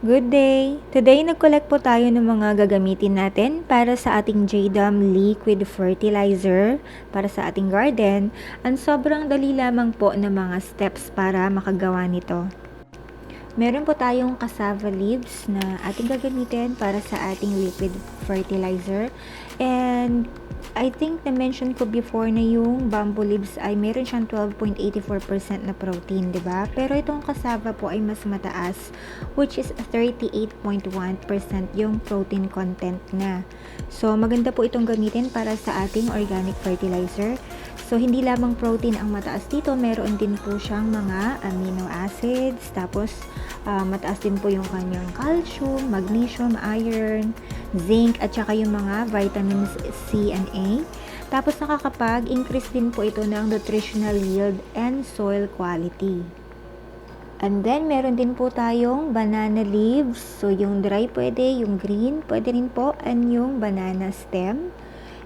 Good day! Today, nag-collect po tayo ng mga gagamitin natin para sa ating JDAM liquid fertilizer para sa ating garden. Ang sobrang dali lamang po ng mga steps para makagawa nito. Meron po tayong cassava leaves na ating gagamitin para sa ating liquid fertilizer. And I think na-mention ko before na yung bamboo leaves ay meron siyang 12.84% na protein, 'di ba? Pero itong cassava po ay mas mataas, which is 38.1% yung protein content na. So maganda po itong gamitin para sa ating organic fertilizer. So, hindi lamang protein ang mataas dito, meron din po siyang mga amino acids, tapos mataas din po yung kanyang calcium, magnesium, iron, zinc, at saka yung mga vitamins C and A. Tapos nakakapag-increase din po ito ng nutritional yield and soil quality. And then, meron din po tayong banana leaves. So, yung dry pwede, yung green pwede rin po, and yung banana stem.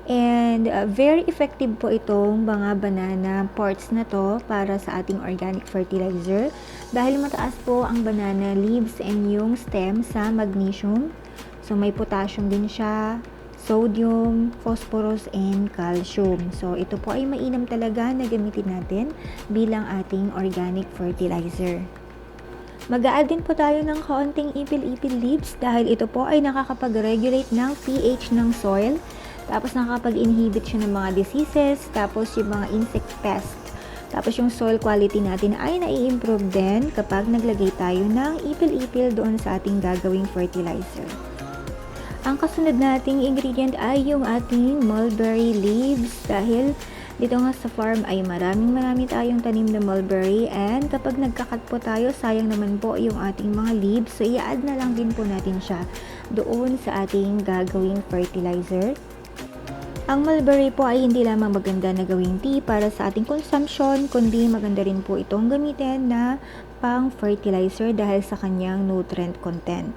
And very effective po itong mga banana parts na to para sa ating organic fertilizer dahil mataas po ang banana leaves and yung stem sa magnesium. So may potassium din siya, sodium, phosphorus, and calcium. So ito po ay mainam talaga na gamitin natin bilang ating organic fertilizer. Mag-a-add din po tayo ng kaunting ipil-ipil leaves dahil ito po ay nakakapag-regulate ng pH ng soil. Tapos nakakapag-inhibit siya ng mga diseases, tapos yung mga insect pest. Tapos yung soil quality natin ay nai-improve din kapag naglagay tayo ng ipil-ipil doon sa ating gagawing fertilizer. Ang kasunod nating ingredient ay yung ating mulberry leaves dahil dito nga sa farm ay marami tayong tanim na mulberry and kapag nagkakat po tayo, sayang naman po yung ating mga leaves. So i-add na lang din po natin siya doon sa ating gagawing fertilizer. Ang mulberry po ay hindi lamang maganda na gawing tea para sa ating consumption, kundi maganda rin po itong gamitin na pang fertilizer dahil sa kanyang nutrient content.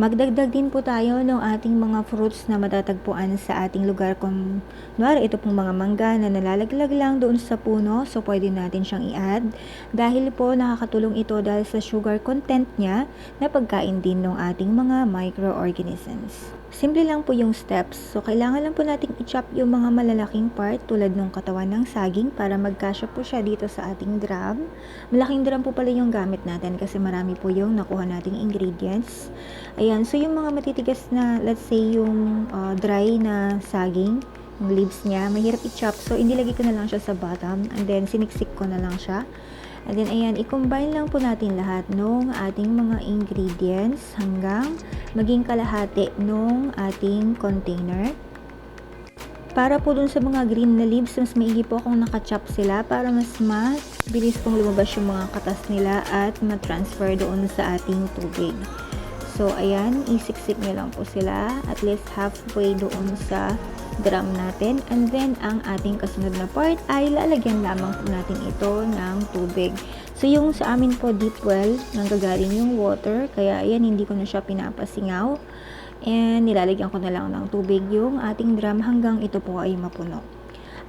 Magdagdag din po tayo ng ating mga fruits na matatagpuan sa ating lugar. Kung kunwari ito pong mga mangga na nalalaglag lang doon sa puno, so pwede natin siyang i-add dahil po nakakatulong ito dahil sa sugar content niya na pagkain din ng ating mga microorganisms. Simple lang po yung steps. So, kailangan lang po nating i-chop yung mga malalaking part tulad ng katawan ng saging para magkasya po siya dito sa ating drum. Malaking drum po pala yung gamit natin kasi marami po yung nakuha nating ingredients. Ayan, so yung mga matitigas na, let's say yung dry na saging, yung leaves niya, mahirap i-chop. So, inilagay ko na lang siya sa bottom and then siniksik ko na lang siya. And then, ayan, i-combine lang po natin lahat ng ating mga ingredients hanggang maging kalahati ng ating container. Para po dun sa mga green na leaves, mas maigi po akong nakachop sila para mas bilis pong lumabas yung mga katas nila at ma-transfer doon sa ating tubig. So, ayan, isiksik nyo lang po sila at least halfway doon sa drum natin. And then, ang ating kasunod na part ay lalagyan lamang po natin ito ng tubig. So, yung sa amin po deep well, nanggagaling yung water. Kaya, ayan, hindi ko na siya pinapasingaw. And, nilalagyan ko na lang ng tubig yung ating drum hanggang ito po ay mapuno.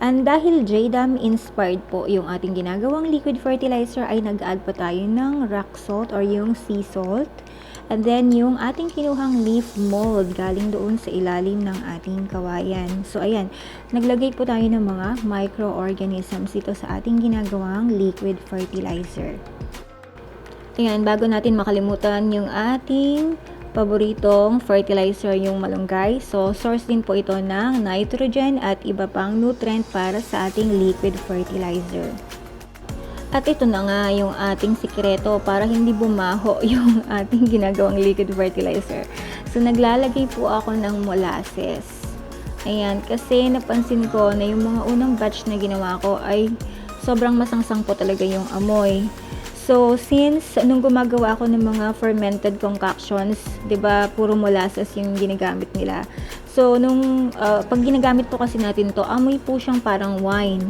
And dahil JDAM inspired po yung ating ginagawang liquid fertilizer ay nag-add pa tayo ng rock salt or yung sea salt. And then, yung ating kinuhang leaf mold galing doon sa ilalim ng ating kawayan. So, ayan, naglagay po tayo ng mga microorganisms dito sa ating ginagawang liquid fertilizer. Ayan, bago natin makalimutan yung ating paboritong fertilizer, yung malunggay. So, source din po ito ng nitrogen at iba pang nutrient para sa ating liquid fertilizer. At ito na nga yung ating sikreto para hindi bumaho yung ating ginagawang liquid fertilizer. So, naglalagay po ako ng molasses. Ayan, kasi napansin ko na yung mga unang batch na ginawa ko ay sobrang masangsang po talaga yung amoy. So, since nung gumagawa ako ng mga fermented concoctions, 'di ba, puro molasses yung ginagamit nila. So, nung pag ginagamit po kasi natin to, amoy po siyang parang wine.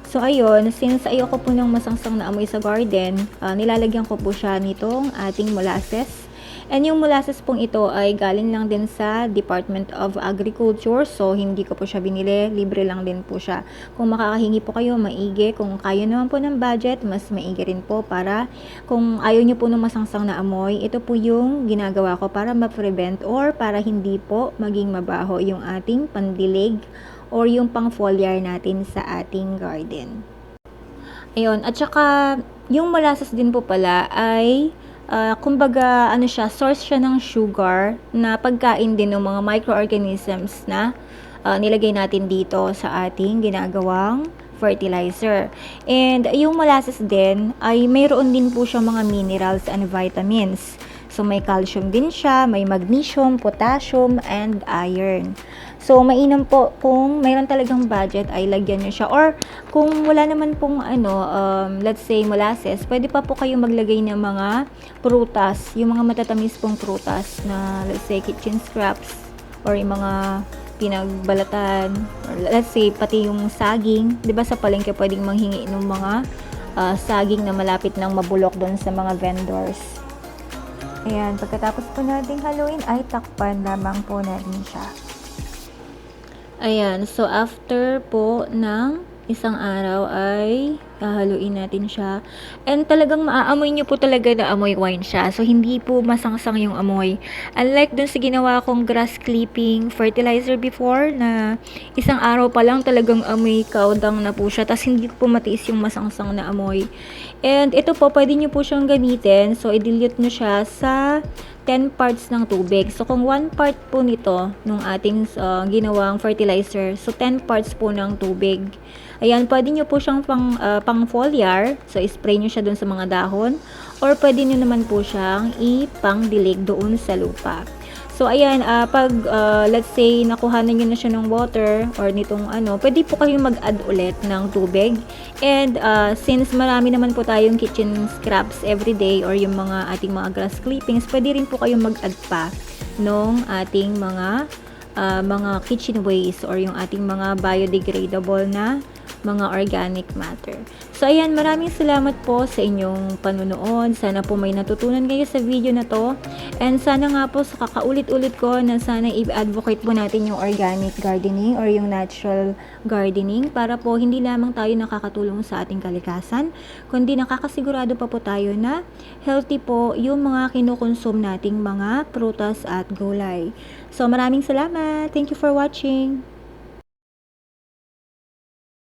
So, ayun, since ayoko po ng masangsang na amoy sa garden, nilalagyan ko po siya nitong ating molasses. And yung molasses pong ito ay galing lang din sa Department of Agriculture. So, hindi ko po siya binili. Libre lang din po siya. Kung makakahingi po kayo, maigi. Kung kaya naman po ng budget, mas maigi rin po para kung ayaw nyo po ng masangsang na amoy, ito po yung ginagawa ko para ma-prevent or para hindi po maging mabaho yung ating pandilig or yung pang foliar natin sa ating garden. Ayun, at saka yung molasses din po pala ay kumbaga ano siya, source siya ng sugar na pagkain din ng mga microorganisms na nilagay natin dito sa ating ginagawang fertilizer. And yung molasses din ay mayroon din po siyang mga minerals and vitamins. So may calcium din siya, may magnesium, potassium, and iron. So, mainam po kung mayroon talagang budget ay lagyan nyo siya. Or, kung wala naman pong let's say molasses, pwede pa po kayong maglagay ng mga prutas, yung mga matatamis pong prutas na let's say kitchen scraps or yung mga pinagbalatan, or let's say pati yung saging, 'di ba sa palengke pwedeng manghingi ng mga saging na malapit nang mabulok doon sa mga vendors. Ayan, pagkatapos po nating haluin ay takpan lamang po natin siya. Ayan, so after po ng isang araw ay hahaluin natin siya. And talagang maaamoy nyo po talaga na amoy wine siya. So, hindi po masangsang yung amoy. Unlike dun sa ginawa kong grass clipping fertilizer before na isang araw pa lang talagang amoy kaudang na po siya. Tapos hindi po matiis yung masangsang na amoy. And ito po, pwede nyo po siyang gamitin. So, i-dilute nyo siya sa 10 parts ng tubig. So, kung 1 part po nito, nung ating ginawang fertilizer, so 10 parts po ng tubig. Ayan, pwede nyo po siyang pang foliar. So, spray nyo siya doon sa mga dahon. Or pwede nyo naman po siyang ipang-dilig doon sa lupa. So, ayan, pag let's say nakuhanan nyo na siya ng water or nitong pwede po kayong mag-add ulit ng tubig. And since marami naman po tayong kitchen scraps everyday or yung mga ating mga grass clippings, pwede rin po kayong mag-add pa nung ating mga kitchen waste or yung ating mga biodegradable na mga organic matter. So, ayan, maraming salamat po sa inyong panunood. Sana po may natutunan kayo sa video na to. And sana nga po sa kakaulit-ulit ko na sana i-advocate po natin yung organic gardening or yung natural gardening para po hindi lamang tayo nakakatulong sa ating kalikasan, kundi nakakasigurado pa po tayo na healthy po yung mga kinukonsume nating mga prutas at gulay. So, maraming salamat. Thank you for watching.